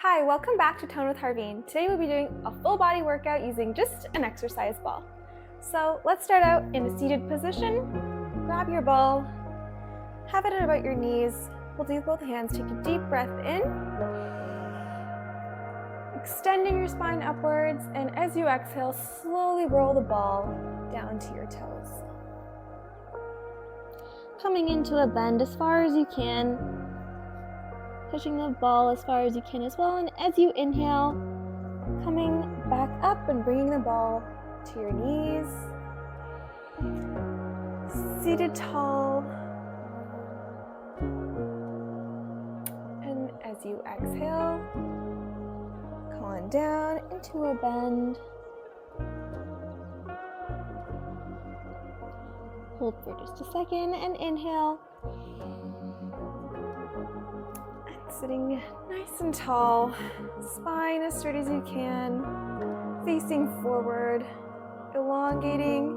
Hi, welcome back to Tone with Harveen. Today we'll be doing a full body workout using just an exercise ball. So let's start out in a seated position. Grab your ball, have it at about your knees. We'll do both hands. Take a deep breath in, extending your spine upwards, and as you exhale, slowly roll the ball down to your toes. Coming into a bend as far as you can, pushing the ball as far as you can as well, and as you inhale, coming back up and bringing the ball to your knees. Seated tall, and as you exhale, come on down into a bend. Hold for just a second and inhale. Sitting nice and tall, spine as straight as you can, facing forward, elongating,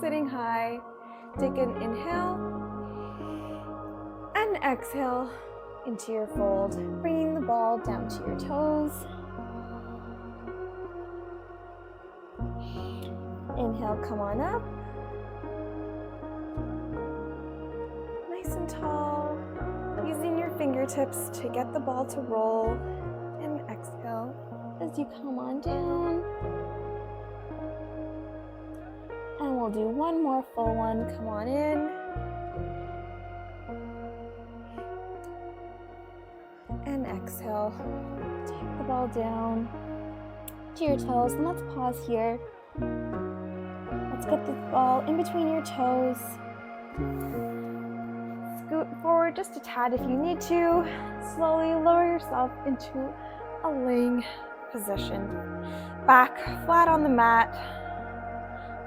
sitting high. Take an inhale and exhale into your fold, bringing the ball down to your toes. Inhale, come on up. Nice and tall. Using your fingertips to get the ball to roll, and exhale as you come on down. And we'll do one more full one. Come on in. And exhale. Take the ball down to your toes. And let's pause here. Let's get the ball in between your toes. Scoot forward just a tad if you need to. Slowly lower yourself into a laying position. Back flat on the mat,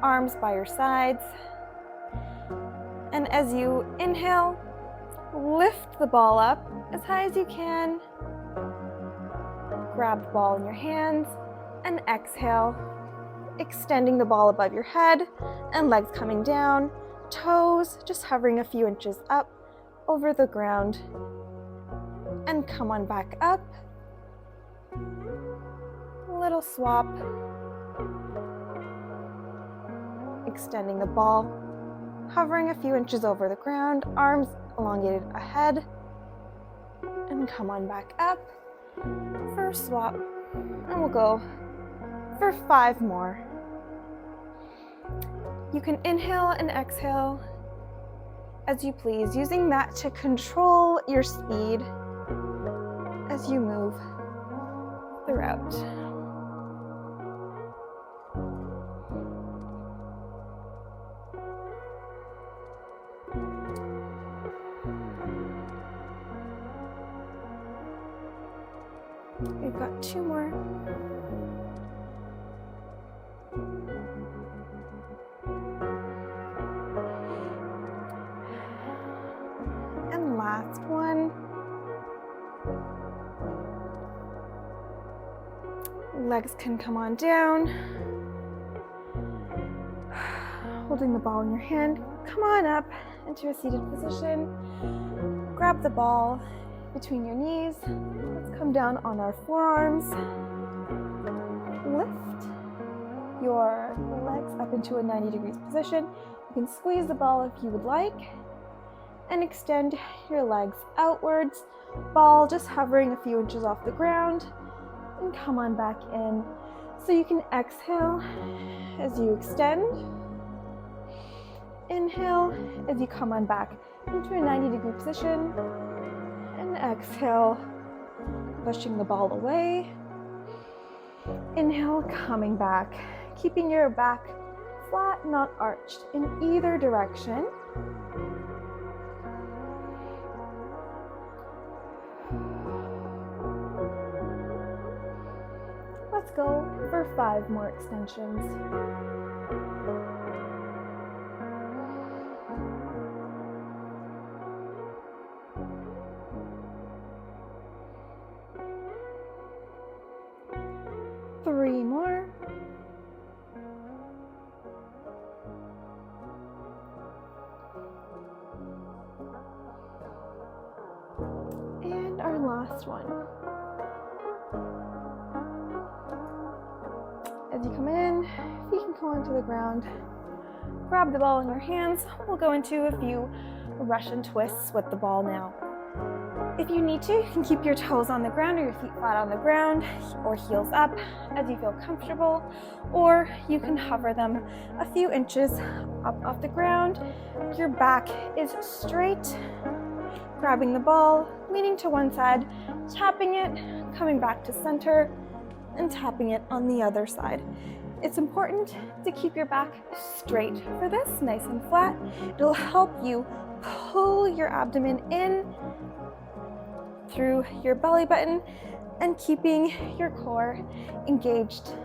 arms by your sides. And as you inhale, lift the ball up as high as you can. Grab the ball in your hands and exhale, extending the ball above your head and legs coming down. Toes just hovering a few inches up over the ground, and come on back up. Little swap, extending the ball, hovering a few inches over the ground, arms elongated ahead, and come on back up for a swap, and we'll go for 5 more. You can inhale and exhale as you please, using that to control your speed as you move throughout. We've got 2 more. Last one. Legs can come on down. Holding the ball in your hand, come on up into a seated position. Grab the ball between your knees. Let's come down on our forearms. Lift your legs up into a 90 degrees position. You can squeeze the ball if you would like. And extend your legs outwards, ball just hovering a few inches off the ground, and come on back in. So you can exhale as you extend, inhale as you come on back into a 90-degree position, and exhale, pushing the ball away. Inhale, coming back, keeping your back flat, not arched in either direction. Let's go for 5 more extensions. Three more. And our last one. As you come in, feet can go onto the ground. Grab the ball in your hands. We'll go into a few Russian twists with the ball now. If you need to, you can keep your toes on the ground or your feet flat on the ground or heels up as you feel comfortable, or you can hover them a few inches up off the ground. Your back is straight, grabbing the ball, leaning to one side, tapping it, coming back to center, and tapping it on the other side. It's important to keep your back straight for this, nice and flat. It'll help you pull your abdomen in through your belly button and keeping your core engaged.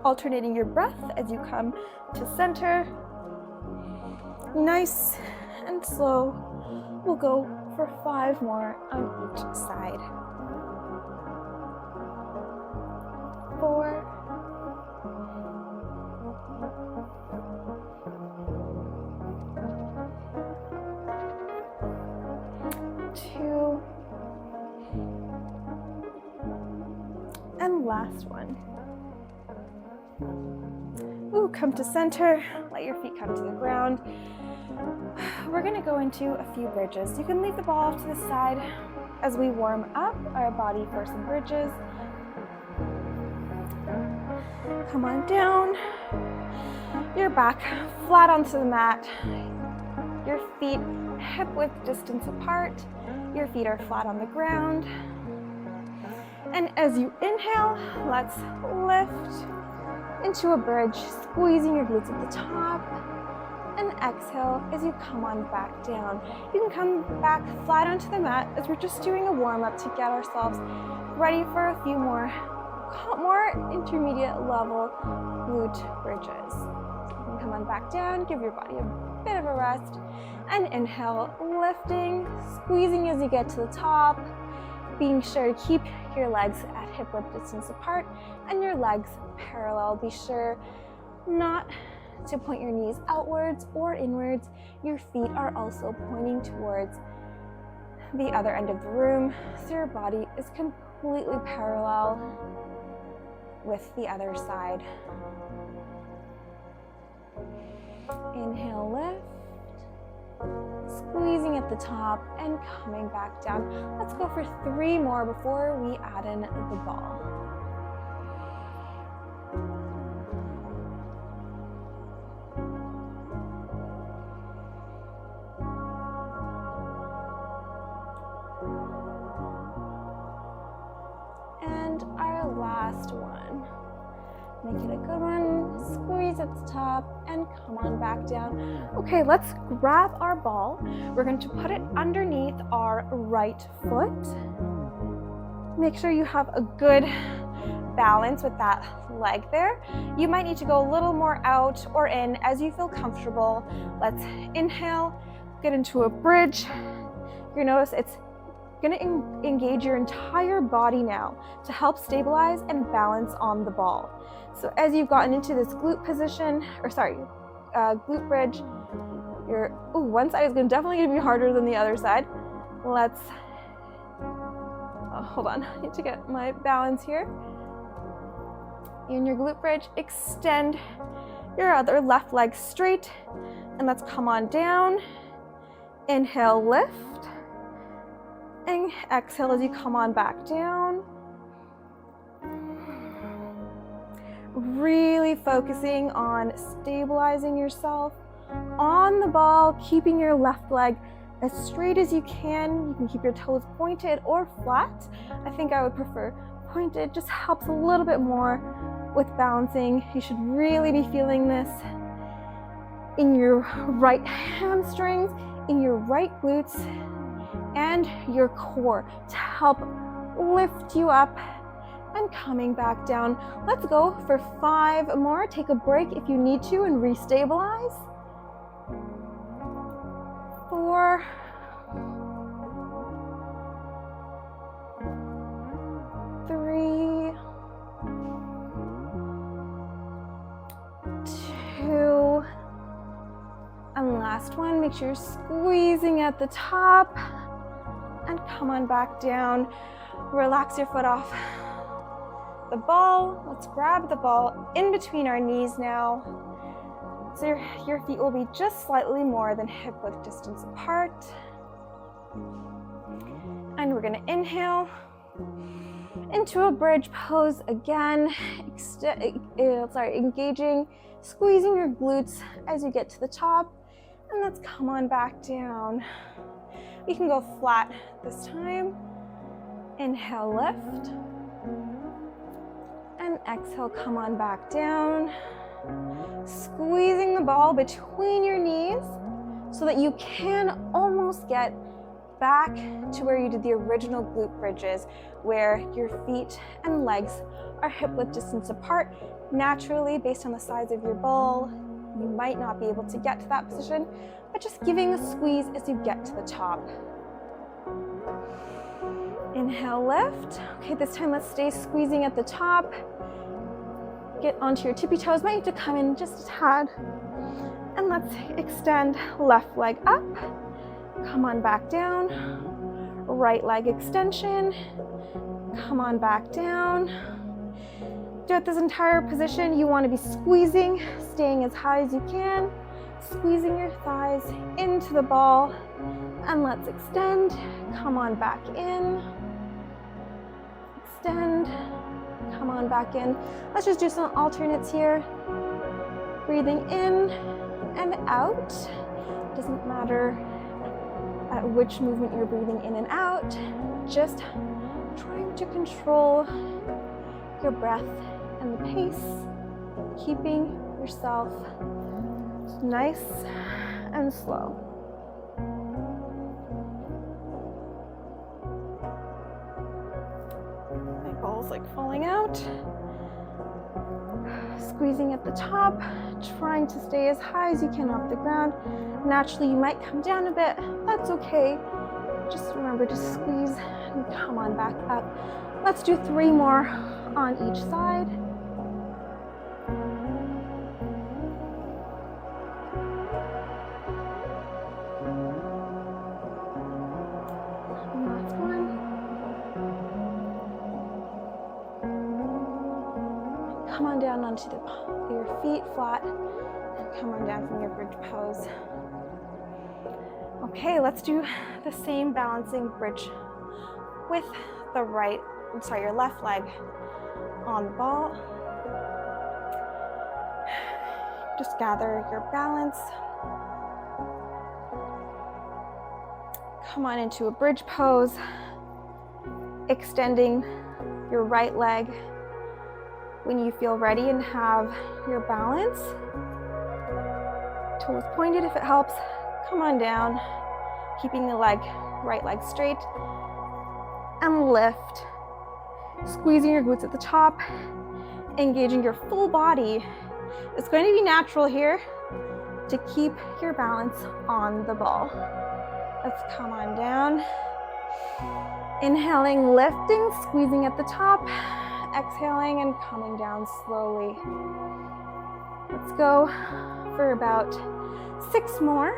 Alternating your breath as you come to center. Nice and slow. We'll go for 5 more on each side. 4. 2. And last one. Ooh, come to center. Let your feet come to the ground. We're going to go into a few bridges. You can leave the ball off to the side as we warm up our body for some bridges. Come on down. Your back flat onto the mat. Your feet hip-width distance apart. Your feet are flat on the ground. And as you inhale, let's lift into a bridge, squeezing your glutes at the top. And exhale as you come on back down. You can come back flat onto the mat as we're just doing a warm-up to get ourselves ready for a few more intermediate level glute bridges. So you can come on back down, give your body a bit of a rest, and inhale, lifting, squeezing as you get to the top, being sure to keep your legs at hip-width distance apart and your legs parallel. Be sure not to point your knees outwards or inwards. Your feet are also pointing towards the other end of the room, so your body is completely parallel with the other side. Inhale, lift, squeezing at the top and coming back down. Let's go for 3 more before we add in the ball. Last one. Make it a good one. Squeeze at the top and come on back down. Okay, let's grab our ball. We're going to put it underneath our right foot. Make sure you have a good balance with that leg there. You might need to go a little more out or in as you feel comfortable. Let's inhale, get into a bridge. You'll notice it's going to engage your entire body now to help stabilize and balance on the ball. So as you've gotten into this glute position, glute bridge, one side is definitely going to be harder than the other side. Let's, hold on, I need to get my balance here. In your glute bridge, extend your other left leg straight, and let's come on down. Inhale, lift. And exhale as you come on back down. Really focusing on stabilizing yourself on the ball, keeping your left leg as straight as you can. You can keep your toes pointed or flat. I think I would prefer pointed, just helps a little bit more with balancing. You should really be feeling this in your right hamstrings, in your right glutes, and your core to help lift you up and coming back down. Let's go for 5 more. Take a break if you need to and restabilize. 4. 3. 2. And last one, make sure you're squeezing at the top and Come on back down. Relax your foot off the ball. Let's grab the ball in between our knees now. So your feet will be just slightly more than hip width distance apart. And we're gonna inhale into a bridge pose again. Engaging, squeezing your glutes as you get to the top. And let's come on back down. We can go flat this time. Inhale, lift. And exhale, come on back down. Squeezing the ball between your knees so that you can almost get back to where you did the original glute bridges, where your feet and legs are hip width distance apart. Naturally, based on the size of your ball, you might not be able to get to that position, but just giving a squeeze as you get to the top. Inhale, lift. Okay, this time let's stay squeezing at the top. Get onto your tippy toes. Might need to come in just a tad. And let's extend left leg up. Come on back down. Right leg extension. Come on back down. Throughout this entire position, you want to be squeezing, staying as high as you can, squeezing your thighs into the ball. And let's extend. Come on back in. Extend. Come on back in. Let's just do some alternates here. Breathing in and out. Doesn't matter at which movement you're breathing in and out. Just trying to control your breath and the pace, keeping yourself nice and slow. My ball's like falling out. Squeezing at the top, trying to stay as high as you can off the ground. Naturally, you might come down a bit. That's okay. Just remember to squeeze and come on back up. Let's do 3 more on each side. Last one. Come on down onto your feet flat and come on down from your bridge pose. Okay, let's do the same balancing bridge with your left leg on the ball. Just gather your balance. Come on into a bridge pose, extending your right leg when you feel ready and have your balance. Toes pointed if it helps. Come on down, keeping the right leg straight, and lift. Squeezing your glutes at the top, engaging your full body. It's going to be natural here to keep your balance on the ball. Let's come on down. Inhaling, lifting, squeezing at the top, exhaling and coming down slowly. Let's go for about 6 more.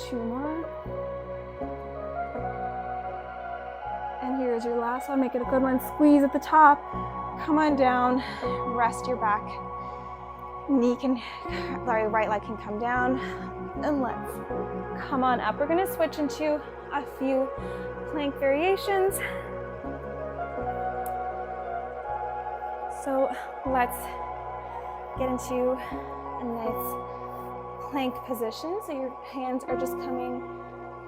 Two more. And here's your last one. Make it a good one. Squeeze at the top. Come on down. Rest your back. Right leg can come down. And let's come on up. We're going to switch into a few plank variations. So let's get into a nice plank position. So your hands are just coming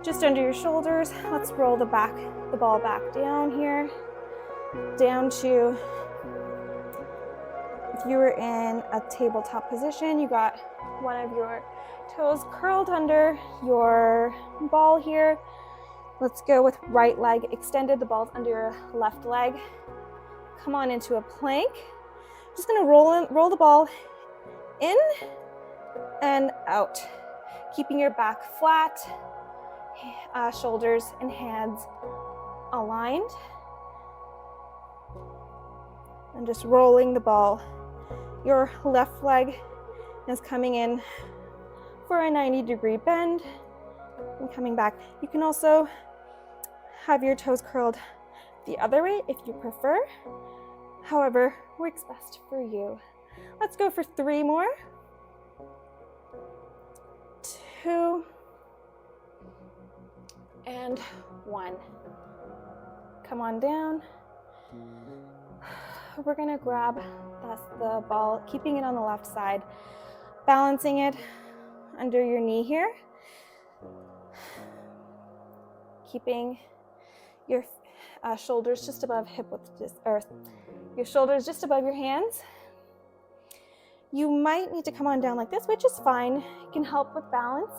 just under your shoulders. Let's roll the ball back down here, down to, if you were in a tabletop position, you got one of your toes curled under your ball here. Let's go with right leg extended, the ball's under your left leg. Come on into a plank. Just gonna roll the ball in and out. Keeping your back flat, shoulders and hands aligned. And just rolling the ball. Your left leg is coming in for a 90-degree bend and coming back. You can also have your toes curled the other way if you prefer. However, works best for you. Let's go for 3 more. 2 and 1. Come on down. We're gonna grab the ball, keeping it on the left side, balancing it under your knee here. Keeping your shoulders just above your shoulders just above your hands. You might need to come on down like this, which is fine. It can help with balance,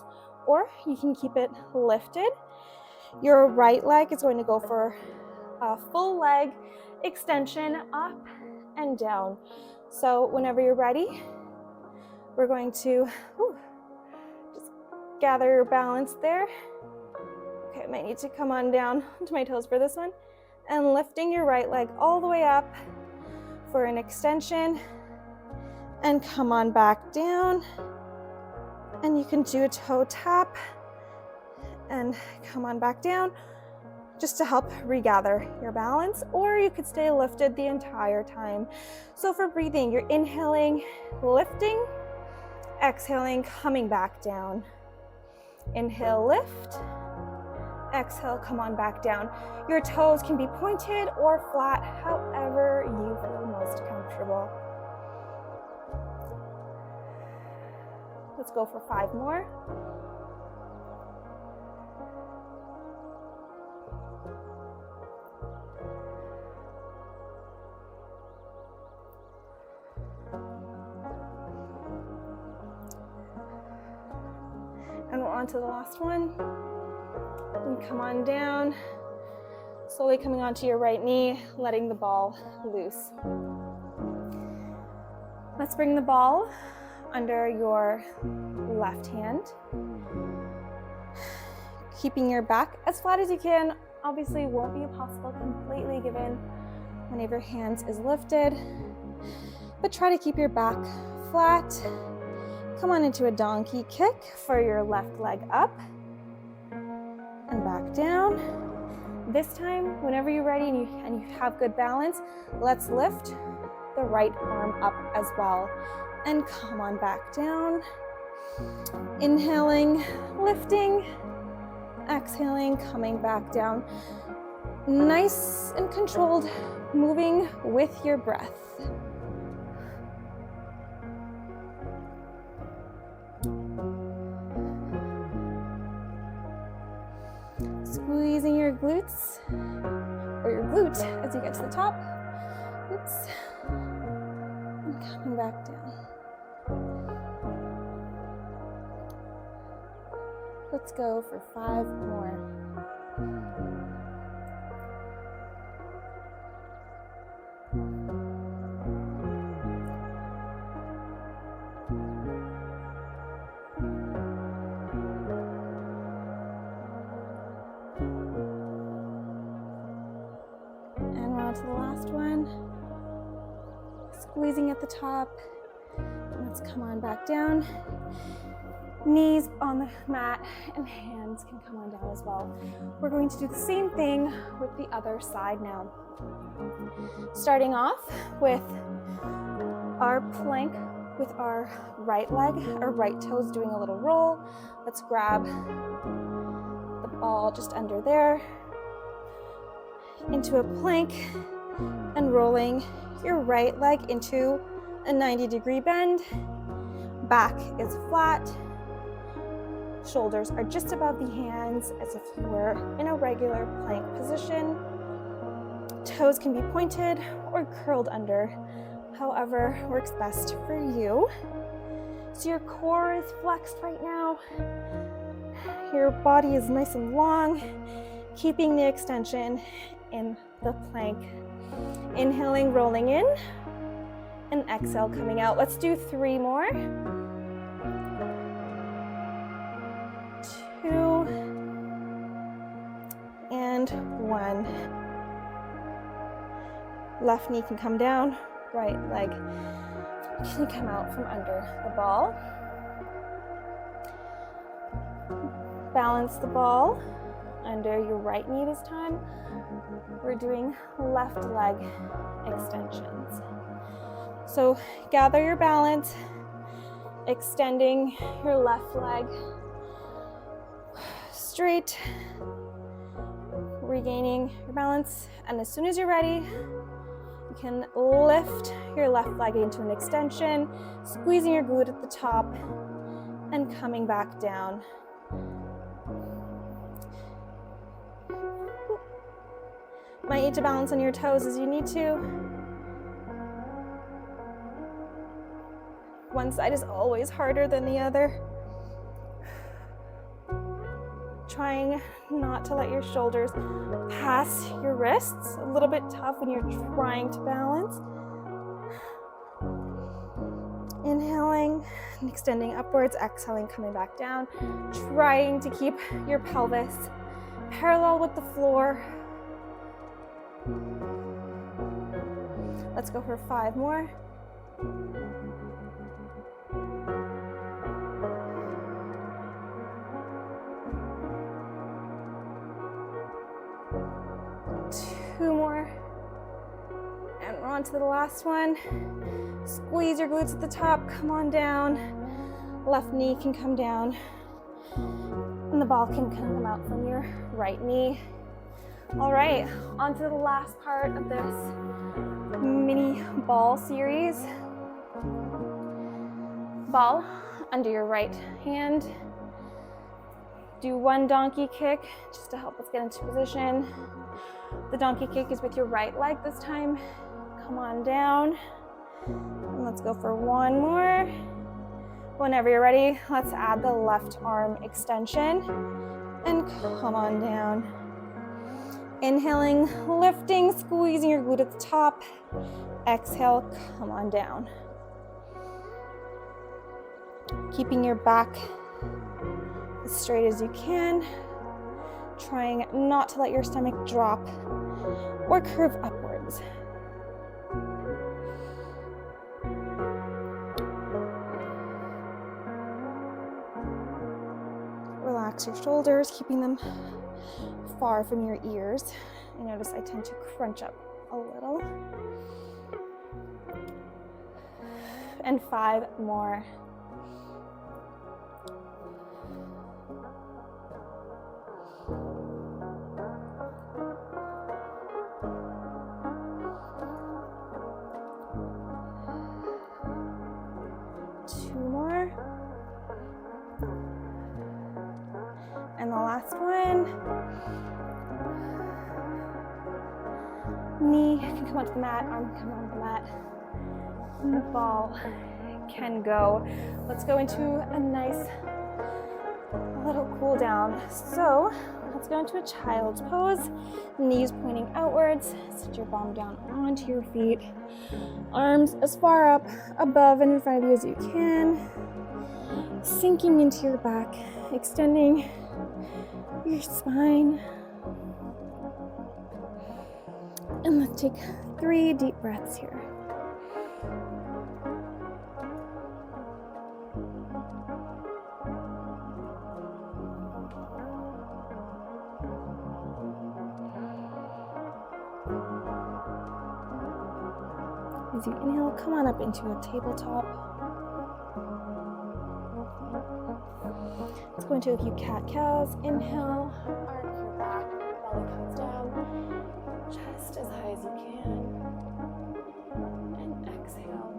or you can keep it lifted. Your right leg is going to go for a full leg extension up and down. So whenever you're ready, we're going to just gather your balance there. Okay, I might need to come on down to my toes for this one. And lifting your right leg all the way up for an extension. And come on back down. And you can do a toe tap and come on back down just to help regather your balance, or you could stay lifted the entire time. So for breathing, you're inhaling, lifting, exhaling, coming back down. Inhale, lift, exhale, come on back down. Your toes can be pointed or flat, however you feel most comfortable. Let's go for 5 more. And we're on to the last one. And come on down, slowly coming onto your right knee, letting the ball loose. Let's bring the ball under your left hand. Keeping your back as flat as you can. Obviously won't be possible completely given one of your hands is lifted, but try to keep your back flat. Come on into a donkey kick for your left leg up and back down. This time, whenever you're ready and you have good balance, let's lift the right arm up as well. And come on back down. Inhaling, lifting, exhaling, coming back down. Nice and controlled, moving with your breath. Squeezing your glutes, or your glute as you get to the top. Oops. And coming back down. Let's go for 5 more. And we're on to the last one. Squeezing at the top. Let's come on back down. Knees on the mat and hands can come on down as well. We're going to do the same thing with the other side now. Starting off with our plank with our right leg, our right toes doing a little roll. Let's grab the ball just under there into a plank and rolling your right leg into a 90-degree bend. Back is flat. Shoulders are just above the hands as if you were in a regular plank position. Toes can be pointed or curled under, however works best for you. So your core is flexed right now. Your body is nice and long, keeping the extension in the plank. Inhaling, rolling in, and exhale, coming out. Let's do 3 more. 2, and 1. Left knee can come down, right leg can come out from under the ball. Balance the ball under your right knee this time. We're doing left leg extensions. So gather your balance, extending your left leg straight, regaining your balance, and as soon as you're ready, you can lift your left leg into an extension, squeezing your glute at the top, and coming back down. Might need to balance on your toes as you need to. One side is always harder than the other. Trying not to let your shoulders pass your wrists. A little bit tough when you're trying to balance. Inhaling and extending upwards, exhaling, coming back down. Trying to keep your pelvis parallel with the floor. Let's go for 5 more. Two more. And we're on to the last one. Squeeze your glutes at the top, come on down. Left knee can come down. And the ball can come out from your right knee. All right, on to the last part of this mini ball series. Ball under your right hand. Do 1 donkey kick just to help us get into position. The donkey kick is with your right leg this time. Come on down. And let's go for 1 more. Whenever you're ready, let's add the left arm extension and come on down. Inhaling, lifting, squeezing your glute at the top. Exhale, come on down. Keeping your back as straight as you can. Trying not to let your stomach drop or curve upwards. Relax your shoulders, keeping them far from your ears. I notice I tend to crunch up a little. And 5 more. And the last one. Knee can come onto the mat, arm can come onto the mat. And the ball can go. Let's go into a nice little cool down. So let's go into a child's pose. Knees pointing outwards. Sit your bum down onto your feet. Arms as far up, above and in front of you as you can. Sinking into your back, extending your spine. And let's take 3 deep breaths here. As you inhale, come on up into a tabletop. Let's go into a few cat-cows. Inhale, arch your back, belly comes down, chest as high as you can. And exhale,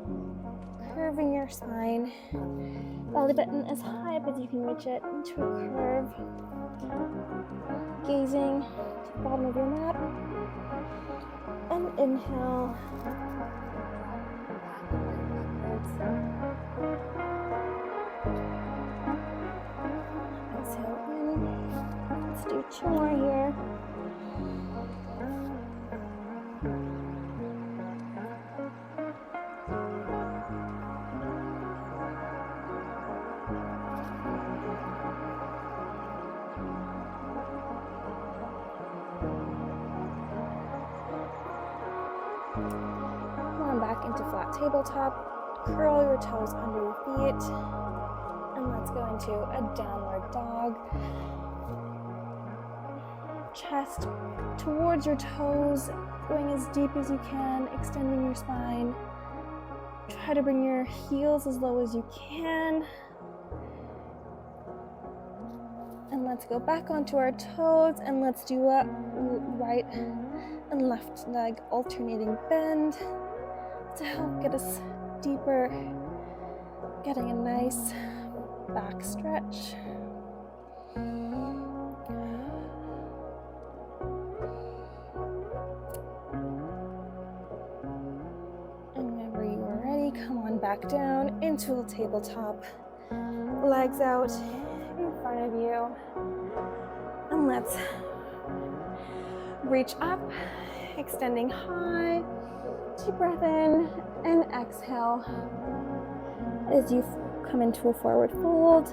curving your spine. Belly button as high up as you can reach it into a curve. Gazing to the bottom of your mat. And inhale. Exhale in. Let's do 2 more here. into flat tabletop. Curl your toes under your feet. And let's go into a downward dog. Chest towards your toes, going as deep as you can, extending your spine. Try to bring your heels as low as you can. And let's go back onto our toes and let's do a right and left leg alternating bend to help get us deeper, getting a nice back stretch. And whenever you are ready, come on back down into a tabletop. Legs out in front of you. And let's reach up, extending high. Deep breath in and exhale as you come into a forward fold.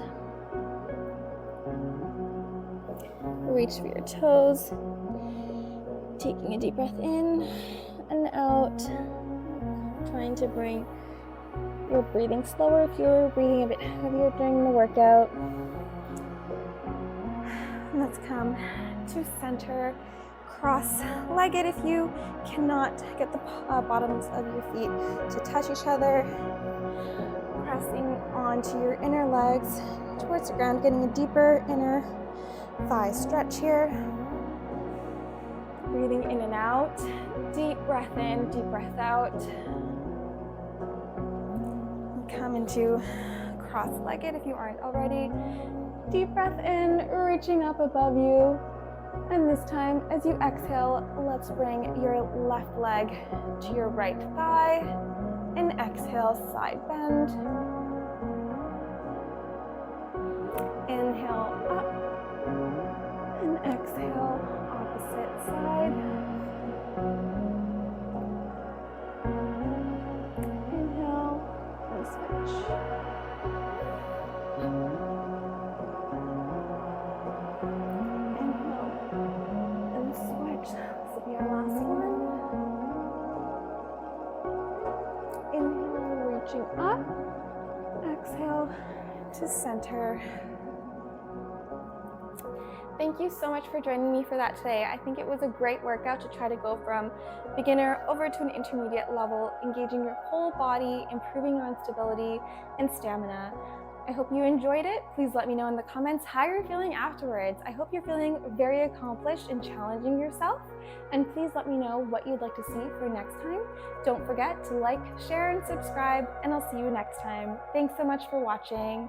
Reach for your toes. Taking a deep breath in and out. Trying to bring your breathing slower if you're breathing a bit heavier during the workout. Let's come to center. Cross-legged if you cannot get the bottoms of your feet to touch each other. Pressing onto your inner legs towards the ground, getting a deeper inner thigh stretch here. Breathing in and out. Deep breath in, deep breath out. Come into cross-legged if you aren't already. Deep breath in, reaching up above you. And this time, as you exhale, let's bring your left leg to your right thigh. And exhale, side bend. Inhale up. And exhale, opposite side. Inhale, and switch. This will be our last one. Inhale, reaching up. Exhale to center. Thank you so much for joining me for that today. I think it was a great workout to try to go from beginner over to an intermediate level, engaging your whole body, improving your own stability and stamina. I hope you enjoyed it. Please let me know in the comments how you're feeling afterwards. I hope you're feeling very accomplished in challenging yourself. And please let me know what you'd like to see for next time. Don't forget to like, share, and subscribe, and I'll see you next time. Thanks so much for watching.